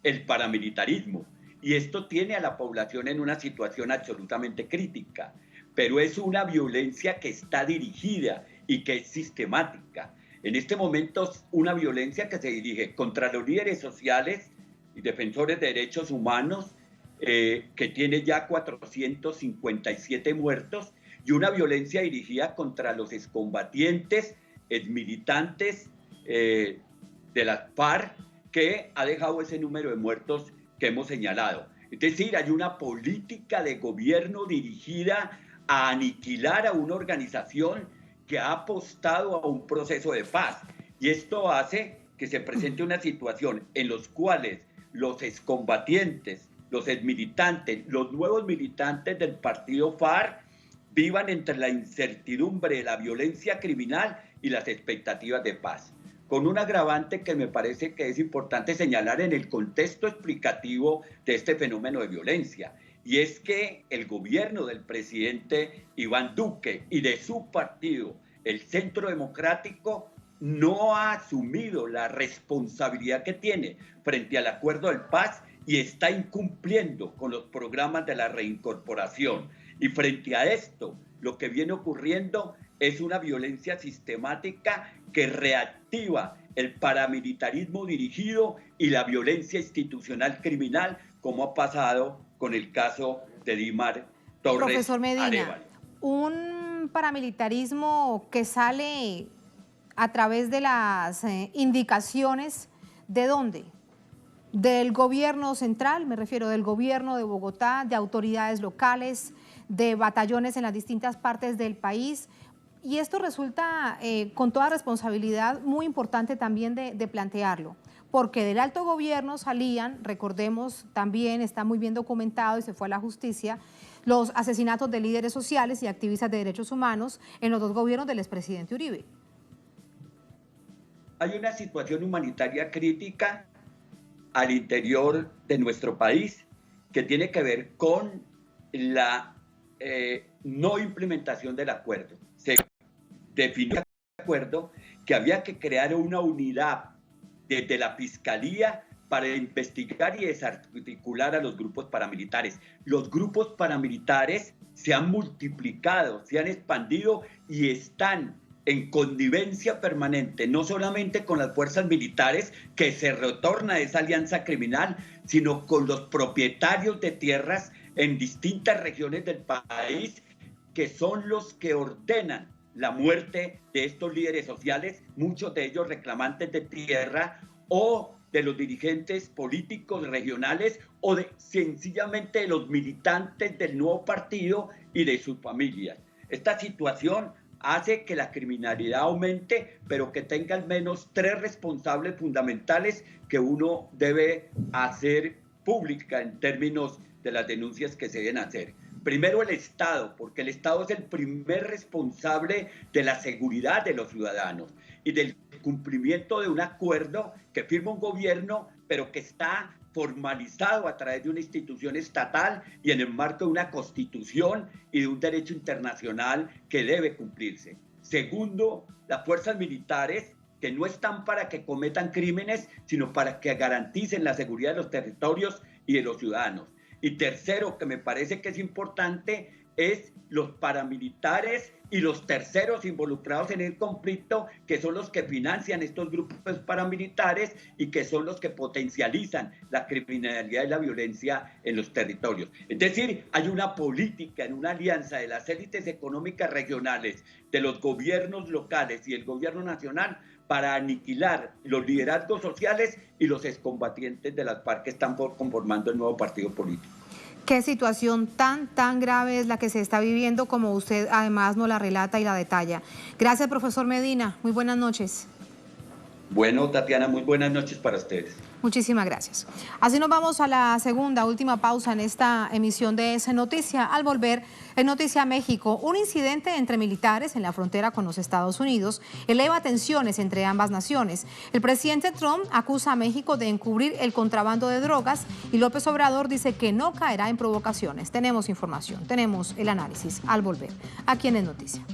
el paramilitarismo. Y esto tiene a la población en una situación absolutamente crítica, pero es una violencia que está dirigida y que es sistemática. En este momento es una violencia que se dirige contra los líderes sociales y defensores de derechos humanos, que tiene ya 457 muertos, y una violencia dirigida contra los excombatientes, exmilitantes de las FARC, que ha dejado ese número de muertos que hemos señalado. Es decir, hay una política de gobierno dirigida a aniquilar a una organización que ha apostado a un proceso de paz. Y esto hace que se presente una situación en los cuales los excombatientes, los exmilitantes, los nuevos militantes del partido FARC vivan entre la incertidumbre de la violencia criminal y las expectativas de paz. Con un agravante que me parece que es importante señalar en el contexto explicativo de este fenómeno de violencia, y es que el gobierno del presidente Iván Duque y de su partido, el Centro Democrático, no ha asumido la responsabilidad que tiene frente al acuerdo de paz y está incumpliendo con los programas de la reincorporación. Y frente a esto, lo que viene ocurriendo es una violencia sistemática que reactiva el paramilitarismo dirigido y la violencia institucional criminal, como ha pasado con el caso de Dimar Torres. Profesor Medina, Arévalo. Un paramilitarismo que sale a través de las indicaciones, ¿de dónde? Del gobierno central, me refiero del gobierno de Bogotá, de autoridades locales, de batallones en las distintas partes del país. Y esto resulta, con toda responsabilidad, muy importante también de plantearlo, porque del alto gobierno salían, recordemos también, está muy bien documentado y se fue a la justicia, los asesinatos de líderes sociales y activistas de derechos humanos en los dos gobiernos del expresidente Uribe. Hay una situación humanitaria crítica al interior de nuestro país que tiene que ver con la no implementación del acuerdo. Se definió el acuerdo que había que crear una unidad desde la Fiscalía para investigar y desarticular a los grupos paramilitares. Los grupos paramilitares se han multiplicado, se han expandido y están en connivencia permanente, no solamente con las fuerzas militares, que se retorna esa alianza criminal, sino con los propietarios de tierras en distintas regiones del país, que son los que ordenan la muerte de estos líderes sociales, muchos de ellos reclamantes de tierra, o de los dirigentes políticos regionales, o sencillamente de los militantes del nuevo partido y de sus familias. Esta situación hace que la criminalidad aumente, pero que tenga al menos 3 responsables fundamentales que uno debe hacer pública en términos de las denuncias que se deben hacer. Primero, el Estado, porque el Estado es el primer responsable de la seguridad de los ciudadanos y del cumplimiento de un acuerdo que firma un gobierno, pero que está formalizado a través de una institución estatal y en el marco de una constitución y de un derecho internacional que debe cumplirse. Segundo, las fuerzas militares, que no están para que cometan crímenes, sino para que garanticen la seguridad de los territorios y de los ciudadanos. Y tercero, que me parece que es importante, es los paramilitares y los terceros involucrados en el conflicto, que son los que financian estos grupos paramilitares y que son los que potencializan la criminalidad y la violencia en los territorios. Es decir, hay una política, en una alianza de las élites económicas regionales, de los gobiernos locales y el gobierno nacional, para aniquilar los liderazgos sociales y los excombatientes de las FARC que están conformando el nuevo partido político. ¿Qué situación tan grave es la que se está viviendo, como usted además nos la relata y la detalla? Gracias, profesor Medina. Muy buenas noches. Bueno, Tatiana, muy buenas noches para ustedes. Muchísimas gracias. Así nos vamos a la última pausa en esta emisión de Es Noticia. Al volver, en Noticia México, un incidente entre militares en la frontera con los Estados Unidos eleva tensiones entre ambas naciones. El presidente Trump acusa a México de encubrir el contrabando de drogas y López Obrador dice que no caerá en provocaciones. Tenemos información, tenemos el análisis al volver, aquí en Es Noticia.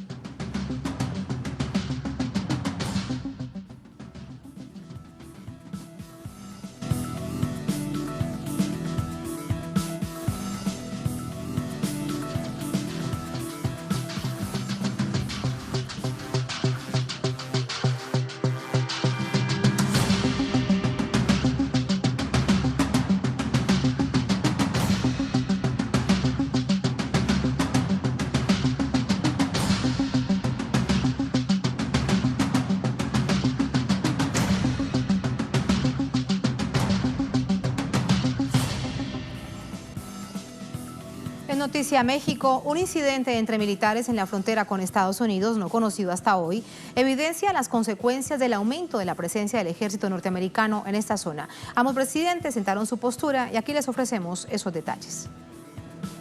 Noticia México, un incidente entre militares en la frontera con Estados Unidos, no conocido hasta hoy, evidencia las consecuencias del aumento de la presencia del ejército norteamericano en esta zona. Ambos presidentes sentaron su postura y aquí les ofrecemos esos detalles.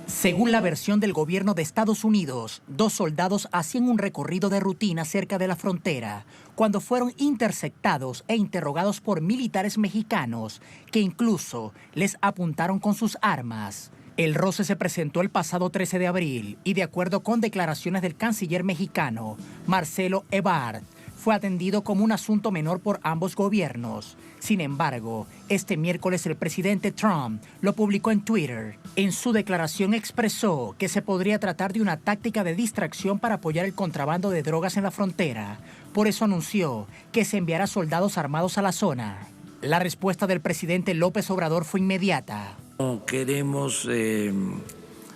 Según la versión del gobierno de Estados Unidos, 2 soldados hacían un recorrido de rutina cerca de la frontera cuando fueron interceptados e interrogados por militares mexicanos que incluso les apuntaron con sus armas. El roce se presentó el pasado 13 de abril y de acuerdo con declaraciones del canciller mexicano, Marcelo Ebrard, fue atendido como un asunto menor por ambos gobiernos. Sin embargo, este miércoles el presidente Trump lo publicó en Twitter. En su declaración expresó que se podría tratar de una táctica de distracción para apoyar el contrabando de drogas en la frontera. Por eso anunció que se enviará soldados armados a la zona. La respuesta del presidente López Obrador fue inmediata. No queremos de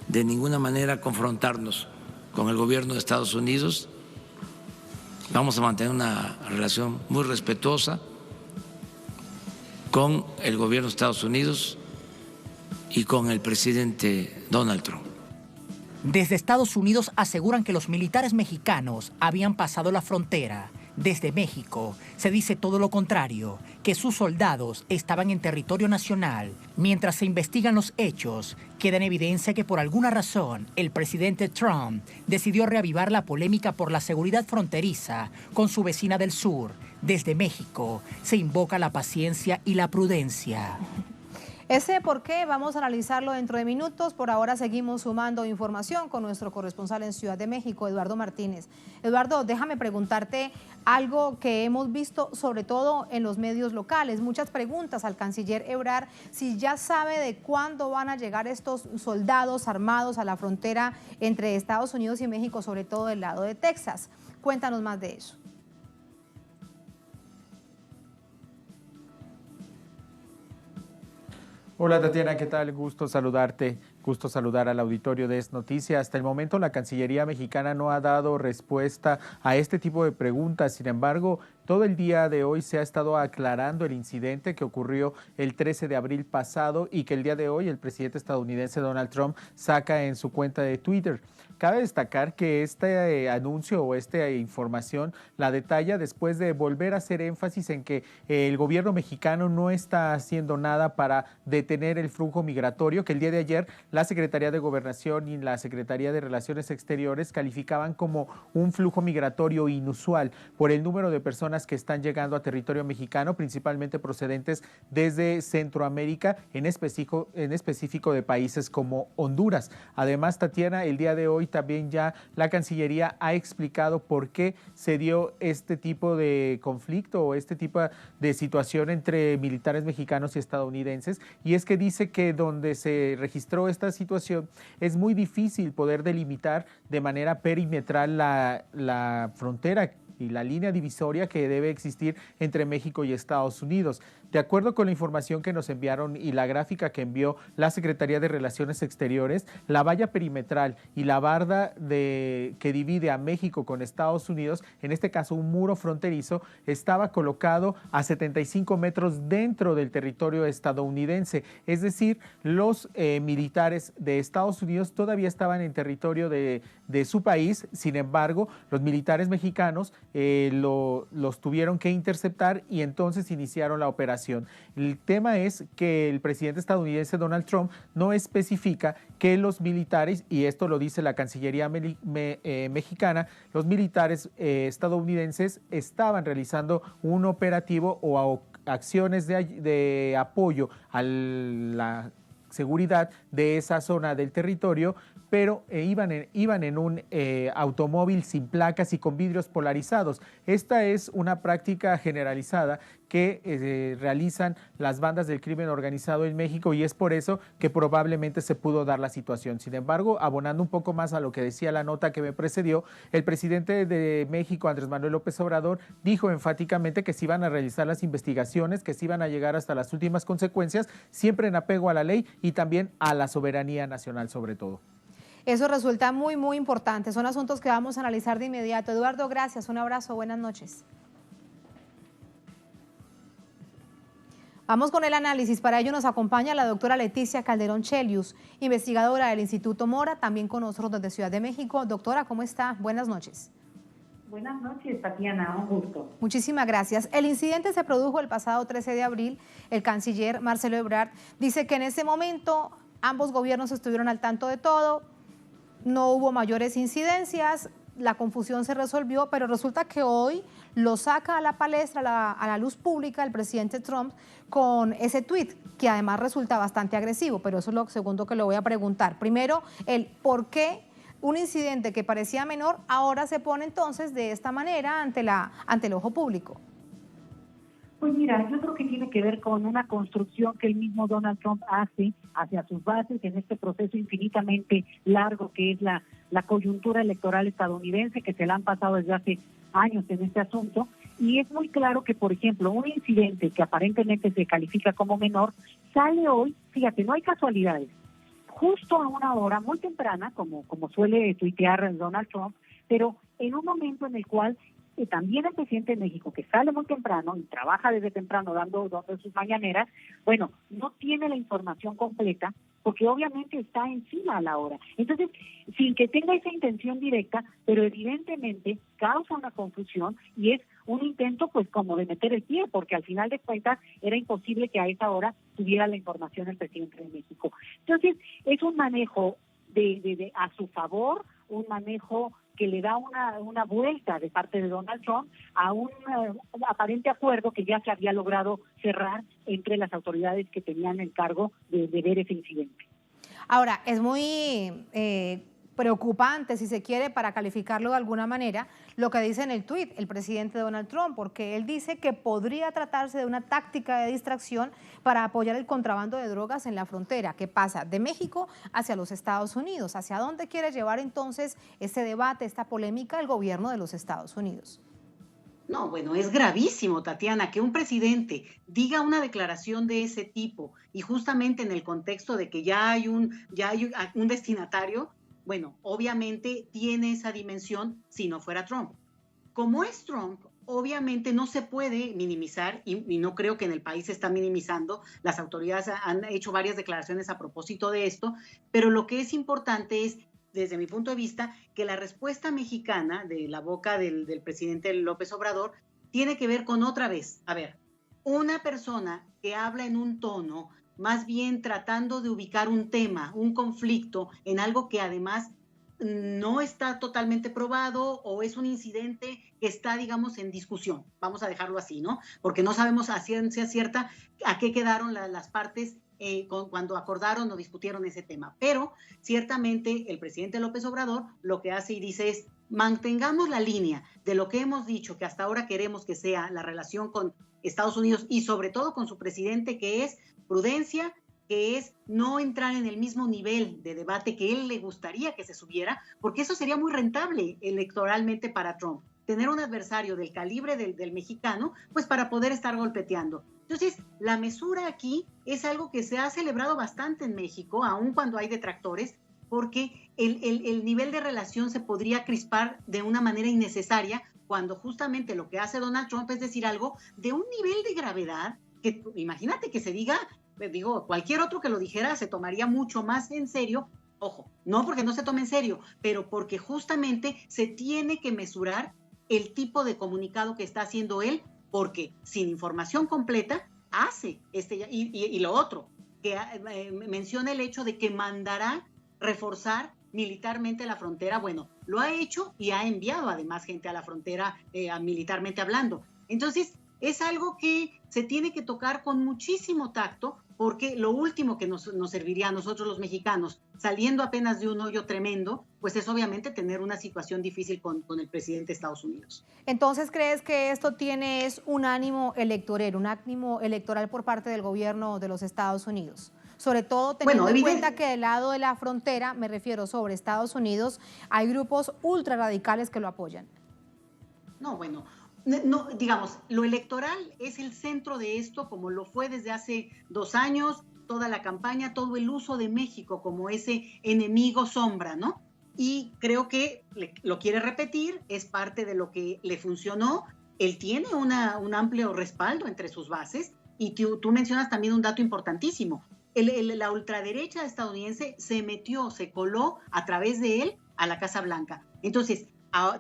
ninguna manera confrontarnos con el gobierno de Estados Unidos. Vamos a mantener una relación muy respetuosa con el gobierno de Estados Unidos y con el presidente Donald Trump. Desde Estados Unidos aseguran que los militares mexicanos habían pasado la frontera. Desde México se dice todo lo contrario, que sus soldados estaban en territorio nacional. Mientras se investigan los hechos, queda en evidencia que por alguna razón el presidente Trump decidió reavivar la polémica por la seguridad fronteriza con su vecina del sur. Desde México se invoca la paciencia y la prudencia. Ese por qué vamos a analizarlo dentro de minutos. Por ahora seguimos sumando información con nuestro corresponsal en Ciudad de México, Eduardo Martínez. Eduardo, déjame preguntarte algo que hemos visto sobre todo en los medios locales. Muchas preguntas al canciller Ebrard si ya sabe de cuándo van a llegar estos soldados armados a la frontera entre Estados Unidos y México, sobre todo del lado de Texas. Cuéntanos más de eso. Hola Tatiana, ¿qué tal? Gusto saludarte, gusto saludar al auditorio de Es Noticia. Hasta el momento la Cancillería mexicana no ha dado respuesta a este tipo de preguntas. Sin embargo, todo el día de hoy se ha estado aclarando el incidente que ocurrió el 13 de abril pasado y que el día de hoy el presidente estadounidense Donald Trump saca en su cuenta de Twitter. Cabe destacar que este anuncio o esta información la detalla después de volver a hacer énfasis en que el gobierno mexicano no está haciendo nada para detener el flujo migratorio, que el día de ayer la Secretaría de Gobernación y la Secretaría de Relaciones Exteriores calificaban como un flujo migratorio inusual por el número de personas que están llegando a territorio mexicano, principalmente procedentes desde Centroamérica, en específico de países como Honduras. Además, Tatiana, el día de hoy también ya la Cancillería ha explicado por qué se dio este tipo de conflicto o este tipo de situación entre militares mexicanos y estadounidenses, y es que dice que donde se registró esta situación es muy difícil poder delimitar de manera perimetral la frontera y la línea divisoria que debe existir entre México y Estados Unidos. De acuerdo con la información que nos enviaron y la gráfica que envió la Secretaría de Relaciones Exteriores, la valla perimetral y la barda que divide a México con Estados Unidos, en este caso un muro fronterizo, estaba colocado a 75 metros dentro del territorio estadounidense. Es decir, los militares de Estados Unidos todavía estaban en territorio de su país. Sin embargo, los militares mexicanos los tuvieron que interceptar y entonces iniciaron la operación. El tema es que el presidente estadounidense Donald Trump no especifica que los militares, y esto lo dice la Cancillería mexicana, los militares estadounidenses estaban realizando un operativo o acciones de apoyo a la seguridad de esa zona del territorio, pero iban en un automóvil sin placas y con vidrios polarizados. Esta es una práctica generalizada que realizan las bandas del crimen organizado en México y es por eso que probablemente se pudo dar la situación. Sin embargo, abonando un poco más a lo que decía la nota que me precedió, el presidente de México, Andrés Manuel López Obrador, dijo enfáticamente que se iban a realizar las investigaciones, que se iban a llegar hasta las últimas consecuencias, siempre en apego a la ley y también a la soberanía nacional sobre todo. Eso resulta muy, muy importante. Son asuntos que vamos a analizar de inmediato. Eduardo, gracias. Un abrazo. Buenas noches. Vamos con el análisis. Para ello nos acompaña la doctora Leticia Calderón Chelius, investigadora del Instituto Mora, también con nosotros desde Ciudad de México. Doctora, ¿cómo está? Buenas noches. Buenas noches, Tatiana, un gusto. Muchísimas gracias. El incidente se produjo el pasado 13 de abril. El canciller Marcelo Ebrard dice que en ese momento ambos gobiernos estuvieron al tanto de todo, no hubo mayores incidencias, la confusión se resolvió, pero resulta que hoy lo saca a la palestra, a la luz pública el presidente Trump con ese tuit, que además resulta bastante agresivo, pero eso es lo segundo que le voy a preguntar. Primero, el por qué un incidente que parecía menor ahora se pone entonces de esta manera ante el ojo público. Pues mira, yo creo que tiene que ver con una construcción que el mismo Donald Trump hace hacia sus bases en este proceso infinitamente largo que es la coyuntura electoral estadounidense, que se la han pasado desde hace años en este asunto. Y es muy claro que, por ejemplo, un incidente que aparentemente se califica como menor, sale hoy, fíjate, no hay casualidades, justo a una hora muy temprana, como suele tuitear Donald Trump, pero en un momento en el cual también el presidente de México, que sale muy temprano y trabaja desde temprano dando sus mañaneras, bueno, no tiene la información completa porque obviamente está encima a la hora. Entonces, sin que tenga esa intención directa, pero evidentemente causa una confusión y es un intento pues como de meter el pie, porque al final de cuentas era imposible que a esa hora tuviera la información el presidente de México. Entonces, es un manejo de a su favor, un manejo que le da una vuelta de parte de Donald Trump a un aparente acuerdo que ya se había logrado cerrar entre las autoridades que tenían el cargo de ver ese incidente. Ahora, es muy preocupante, si se quiere, para calificarlo de alguna manera, lo que dice en el tuit el presidente Donald Trump, porque él dice que podría tratarse de una táctica de distracción para apoyar el contrabando de drogas en la frontera, que pasa de México hacia los Estados Unidos. ¿Hacia dónde quiere llevar entonces este debate, esta polémica, el gobierno de los Estados Unidos? No, bueno, es gravísimo, Tatiana, que un presidente diga una declaración de ese tipo y justamente en el contexto de que ya hay un destinatario. Bueno, obviamente tiene esa dimensión si no fuera Trump. Como es Trump, obviamente no se puede minimizar y no creo que en el país se está minimizando. Las autoridades han hecho varias declaraciones a propósito de esto, pero lo que es importante es, desde mi punto de vista, que la respuesta mexicana de la boca del presidente López Obrador tiene que ver con otra vez. A ver, una persona que habla en un tono más bien tratando de ubicar un tema, un conflicto, en algo que además no está totalmente probado o es un incidente que está, digamos, en discusión. Vamos a dejarlo así, ¿no? Porque no sabemos a ciencia cierta a qué quedaron las partes cuando acordaron o discutieron ese tema. Pero ciertamente el presidente López Obrador lo que hace y dice es: mantengamos la línea de lo que hemos dicho, que hasta ahora queremos que sea la relación con Estados Unidos y sobre todo con su presidente, que es prudencia, que es no entrar en el mismo nivel de debate que él le gustaría que se subiera, porque eso sería muy rentable electoralmente para Trump, tener un adversario del calibre del mexicano, pues para poder estar golpeteando. Entonces, la mesura aquí es algo que se ha celebrado bastante en México, aun cuando hay detractores, porque el nivel de relación se podría crispar de una manera innecesaria cuando justamente lo que hace Donald Trump es decir algo de un nivel de gravedad que imagínate que se diga, cualquier otro que lo dijera se tomaría mucho más en serio. Ojo, no porque no se tome en serio, pero porque justamente se tiene que mesurar el tipo de comunicado que está haciendo él, porque sin información completa hace y lo otro, que menciona el hecho de que mandará reforzar militarmente la frontera. Bueno, lo ha hecho y ha enviado además gente a la frontera militarmente hablando. Entonces, es algo que se tiene que tocar con muchísimo tacto, porque lo último que nos serviría a nosotros los mexicanos, saliendo apenas de un hoyo tremendo, pues es obviamente tener una situación difícil con el presidente de Estados Unidos. Entonces, ¿crees que esto tiene un ánimo electoral por parte del gobierno de los Estados Unidos? Sobre todo teniendo en cuenta que del lado de la frontera, me refiero sobre Estados Unidos, hay grupos ultra radicales que lo apoyan. No, bueno, no, digamos, lo electoral es el centro de esto, como lo fue desde hace 2 años, toda la campaña, todo el uso de México como ese enemigo sombra, ¿no? Y creo que lo quiere repetir, es parte de lo que le funcionó. Él tiene un amplio respaldo entre sus bases, Y tú mencionas también un dato importantísimo. La ultraderecha estadounidense se coló a través de él a la Casa Blanca. Entonces,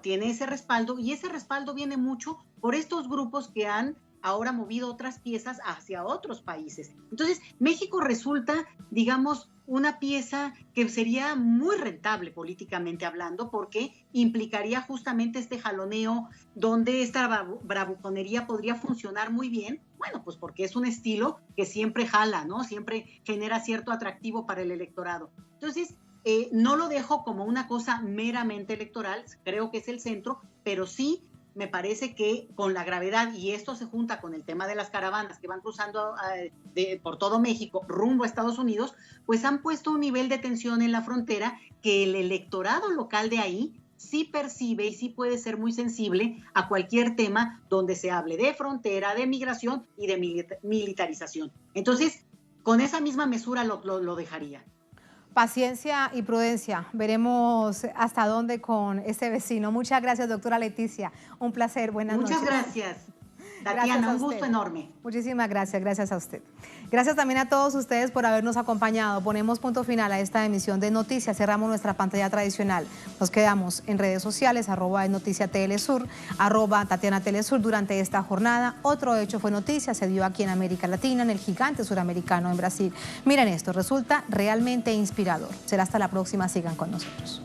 tiene ese respaldo, y ese respaldo viene mucho por estos grupos que han ahora movido otras piezas hacia otros países. Entonces, México resulta, digamos, una pieza que sería muy rentable políticamente hablando, porque implicaría justamente este jaloneo donde esta bravuconería podría funcionar muy bien. Bueno, pues porque es un estilo que siempre jala, ¿no? Siempre genera cierto atractivo para el electorado. Entonces, no lo dejo como una cosa meramente electoral, creo que es el centro, pero sí me parece que con la gravedad, y esto se junta con el tema de las caravanas que van cruzando por todo México rumbo a Estados Unidos, pues han puesto un nivel de tensión en la frontera que el electorado local de ahí sí percibe y sí puede ser muy sensible a cualquier tema donde se hable de frontera, de migración y de militarización. Entonces, con esa misma mesura lo dejaría. Paciencia y prudencia. Veremos hasta dónde con este vecino. Muchas gracias, doctora Leticia. Un placer. Buenas noches. Muchas gracias, Tatiana. Un gusto enorme. Muchísimas gracias. Gracias a usted. Gracias también a todos ustedes por habernos acompañado. Ponemos punto final a esta emisión de Noticias. Cerramos nuestra pantalla tradicional. Nos quedamos en redes sociales, @NoticiaTLSur, @TatianaTelesur durante esta jornada. Otro hecho fue noticia, se dio aquí en América Latina, en el gigante suramericano en Brasil. Miren esto, resulta realmente inspirador. Será hasta la próxima, sigan con nosotros.